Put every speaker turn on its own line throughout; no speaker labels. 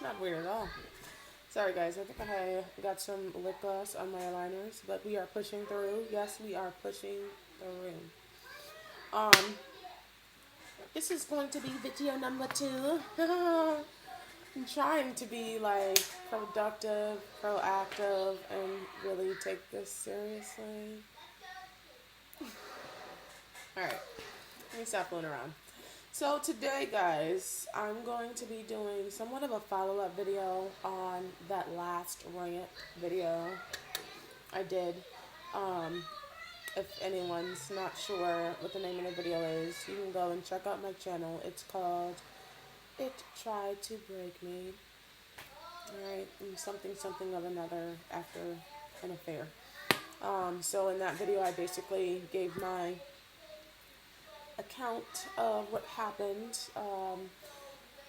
not weird at all. Sorry guys, I think I got some lip gloss on my aligners, but we are pushing through. Yes, we are pushing through. Um, this is going to be video number 2. I'm trying to be like productive, proactive, and really take this seriously. Alright, let me stop fooling around. So today, guys, I'm going to be doing somewhat of a follow-up video on that last rant video I did. If anyone's not sure what the name of the video is, you can go and check out my channel. It's called It Tried to Break Me. Alright, and something of another after an affair. So in that video, I basically gave my account of what happened.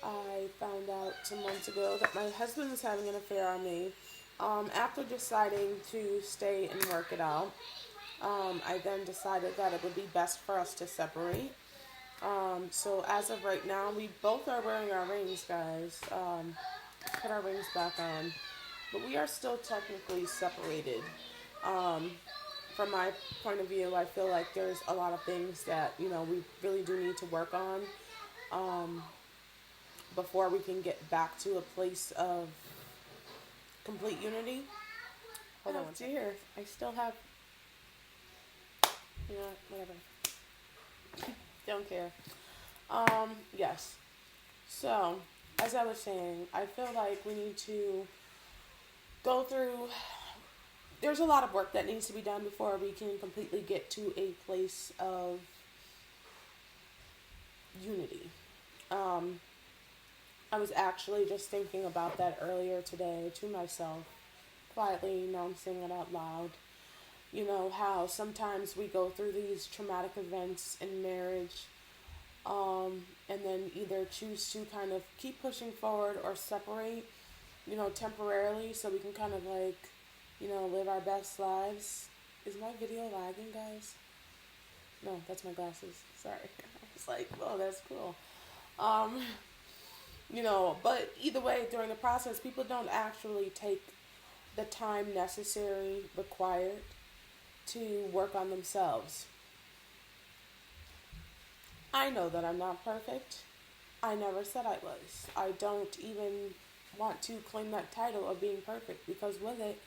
I found out some months ago that my husband was having an affair on me. After deciding to stay and work it out, I then decided that it would be best for us to separate. So as of right now, we both are wearing our rings, guys. Put our rings back on. But we are still technically separated. From my point of view, I feel like there's a lot of things that, we really do need to work on before we can get back to a place of complete unity. Hold on, dear. I still have, whatever. Don't care. Yes. So, as I was saying, I feel like we need to go through. There's a lot of work that needs to be done before we can completely get to a place of unity. I was actually just thinking about that earlier today to myself, quietly announcing it out loud. You know, how sometimes we go through these traumatic events in marriage, and then either choose to kind of keep pushing forward or separate, temporarily so we can kind of like, live our best lives. Is my video lagging, guys? No, that's my glasses. Sorry. I was like, oh, that's cool. But either way, during the process, people don't actually take the time necessary, required to work on themselves. I know that I'm not perfect. I never said I was. I don't even want to claim that title of being perfect, because with it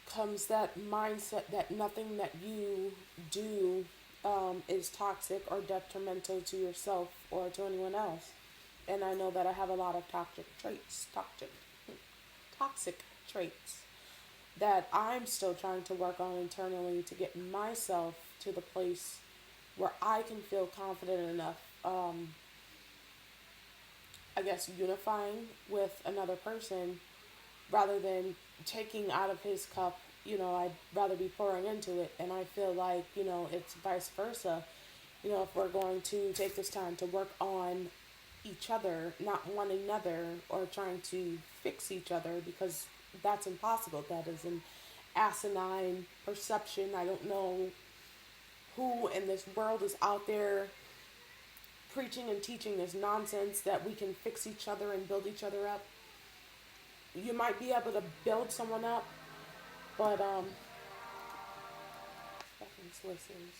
comes that mindset that nothing that you do is toxic or detrimental to yourself or to anyone else. And I know that I have a lot of toxic traits that I'm still trying to work on internally to get myself to the place where I can feel confident enough, unifying with another person rather than taking out of his cup. I'd rather be pouring into it. And I feel like, it's vice versa. If we're going to take this time to work on each other, not one another, or trying to fix each other, because that's impossible. That is an asinine perception. I don't know who in this world is out there preaching and teaching this nonsense that we can fix each other and build each other up. You might be able to build someone up, but fucking solicitors.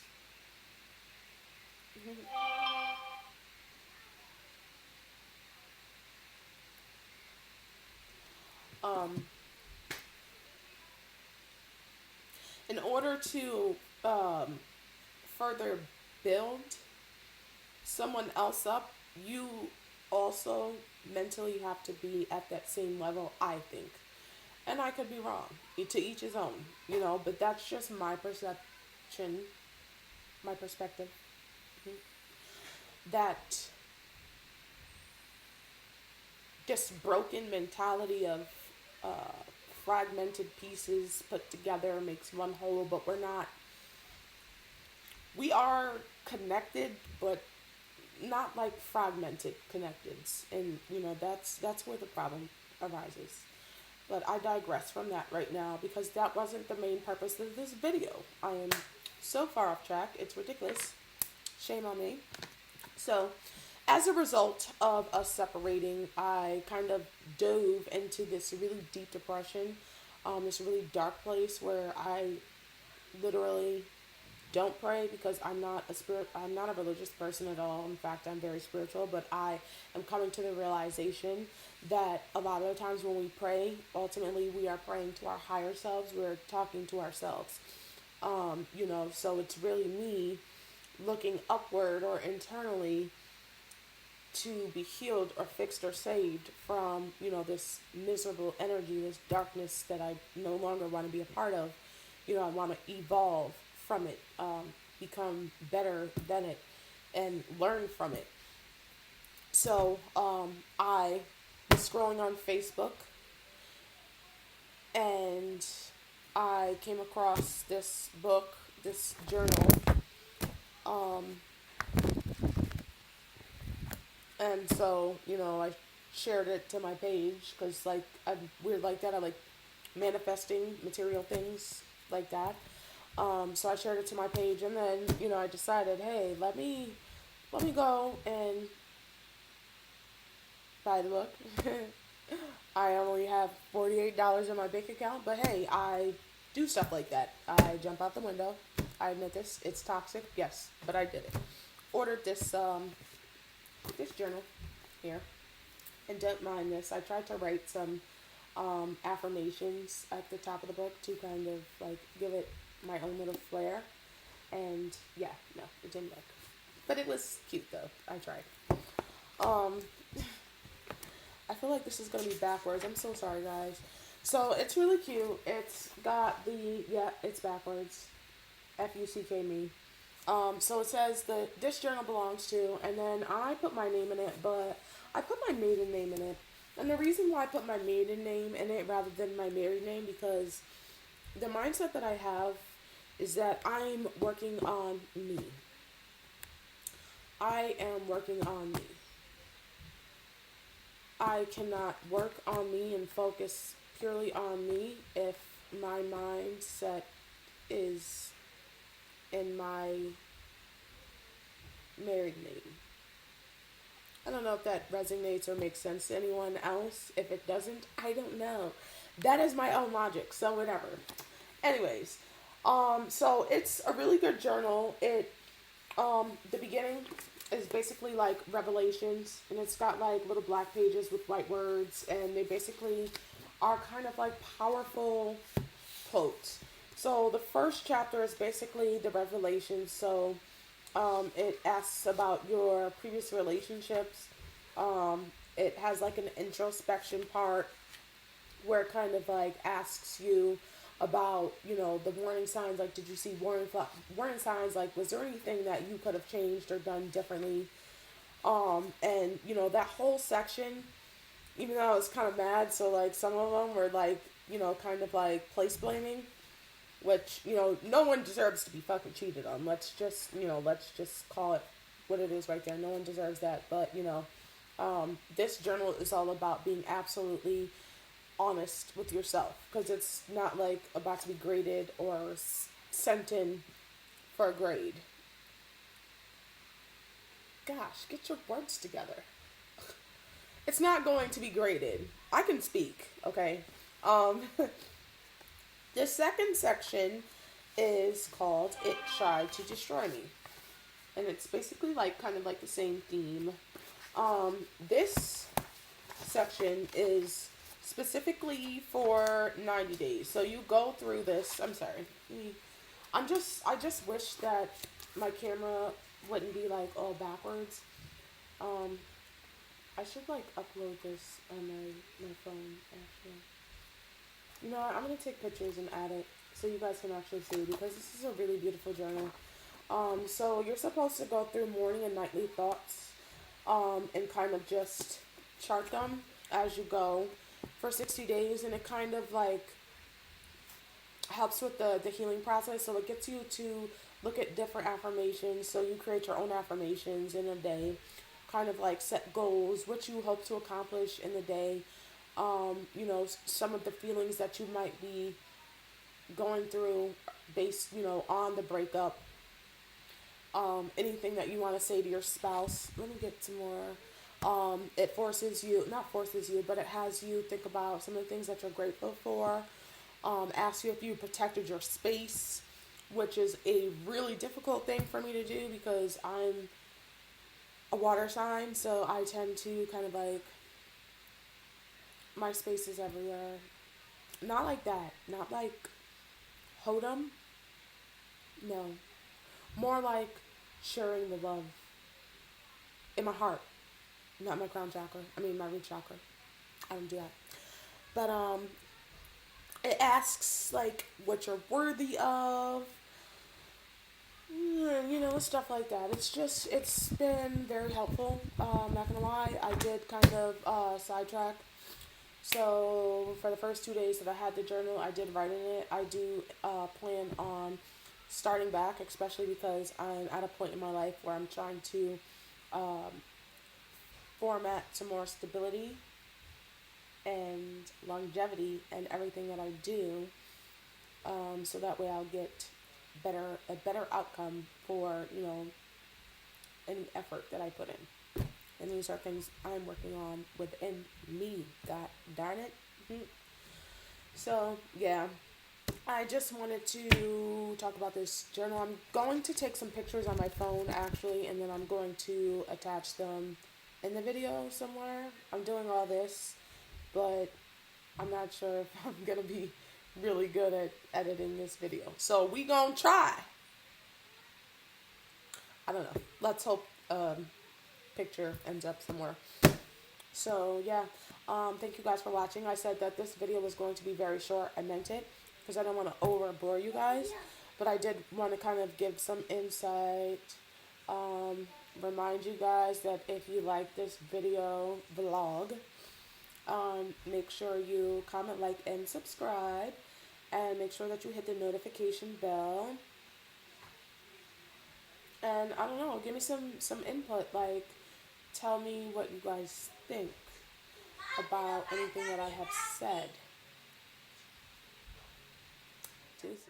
In order to further build someone else up, you also mentally have to be at that same level, I think. And I could be wrong. To each his own, but that's just my perception, my perspective. That just broken mentality of fragmented pieces put together makes one whole, but we're not. We are connected, but not like fragmented connecteds, and that's where the problem arises. But I digress from that right now, because that wasn't the main purpose of this video. I am so far off track, it's ridiculous. Shame on me. So, As a result of us separating, I kind of dove into this really deep depression, this really dark place where I literally don't pray because I'm not a religious person at all. In fact, I'm very spiritual, but I am coming to the realization that a lot of the times when we pray, ultimately we are praying to our higher selves. We're talking to ourselves. So it's really me looking upward or internally to be healed or fixed or saved from, this miserable energy, this darkness that I no longer want to be a part of. I want to evolve from it, become better than it, and learn from it. So I was scrolling on Facebook and I came across this book, this journal, um, and so I shared it to my page because I'm weird like that. I like manifesting material things like that. So I shared it to my page, and then I decided, hey, let me go and buy the book. I only have $48 in my bank account, but hey, I do stuff like that. I jump out the window. I admit this. It's toxic, yes, but I did it. Ordered this journal here, and don't mind this. I tried to write some affirmations at the top of the book to kind of like give it my own little flair, and yeah, no, it didn't work, but it was cute though. I tried. Um, I feel like this is gonna be backwards. I'm so sorry, guys. So it's really cute. It's got it's backwards. Fuck me. So it says that this journal belongs to, and then I put my name in it, but I put my maiden name in it. And the reason why I put my maiden name in it rather than my married name, because the mindset that I have is that I'm working on me. I am working on me. I cannot work on me and focus purely on me if my mindset is in my married name. I don't know if that resonates or makes sense to anyone else. If it doesn't, I don't know. That is my own logic, so whatever. Anyways, so it's a really good journal. The beginning is basically like revelations, and it's got like little black pages with white words, and they basically are kind of like powerful quotes. So the first chapter is basically the revelations. So it asks about your previous relationships. It has like an introspection part where it kind of like asks you about the warning signs. Like, did you see warning signs? Like, was there anything that you could have changed or done differently? And that whole section, even though I was kind of mad, so like some of them were like kind of like place blaming, which no one deserves to be fucking cheated on. Let's just call it what it is right there. No one deserves that. But this journal is all about being absolutely honest with yourself, because it's not like about to be graded or sent in for a grade. Gosh, get your words together. It's not going to be graded. I can speak, okay? The second section is called It Tried to Destroy Me. And it's basically like kind of like the same theme. This section is specifically for 90 days. So you go through this. I'm sorry. I just wish that my camera wouldn't be like all backwards. I should like upload this on my phone actually. I'm gonna take pictures and add it so you guys can actually see, because this is a really beautiful journal. So you're supposed to go through morning and nightly thoughts, and kind of just chart them as you go for 60 days, and it kind of like helps with the healing process. So it gets you to look at different affirmations. So you create your own affirmations in a day, kind of like set goals, what you hope to accomplish in the day. Some of the feelings that you might be going through based, on the breakup. anything that you want to say to your spouse. Let me get some more. It forces you, not forces you, but it has you think about some of the things that you're grateful for. Asks you if you protected your space, which is a really difficult thing for me to do because I'm a water sign, so I tend to kind of like, my space is everywhere. Not like that. Not like Hodum. No. More like sharing the love in my heart, not my crown chakra. I mean, my root chakra. I don't do that. But it asks like what you're worthy of, stuff like that. It's been very helpful. I'm not gonna lie, I did kind of sidetrack. So for the first 2 days that I had the journal, I did write in it. I do plan on starting back, especially because I'm at a point in my life where I'm trying to um, format some more stability and longevity and everything that I do, so that way I'll get a better outcome for any effort that I put in. And these are things I'm working on within me. God darn it. So yeah, I just wanted to talk about this journal. I'm going to take some pictures on my phone actually, and then I'm going to attach them in the video somewhere. I'm doing all this, but I'm not sure if I'm gonna be really good at editing this video. So we gonna try. I don't know. Let's hope picture ends up somewhere. So yeah, thank you guys for watching. I said that this video was going to be very short. I meant it because I don't want to overbore you guys, but I did want to kind of give some insight. Remind you guys that if you like this video vlog, make sure you comment, like, and subscribe, and make sure that you hit the notification bell. And I don't know, give me some input, like tell me what you guys think about anything that I have said. Deuces.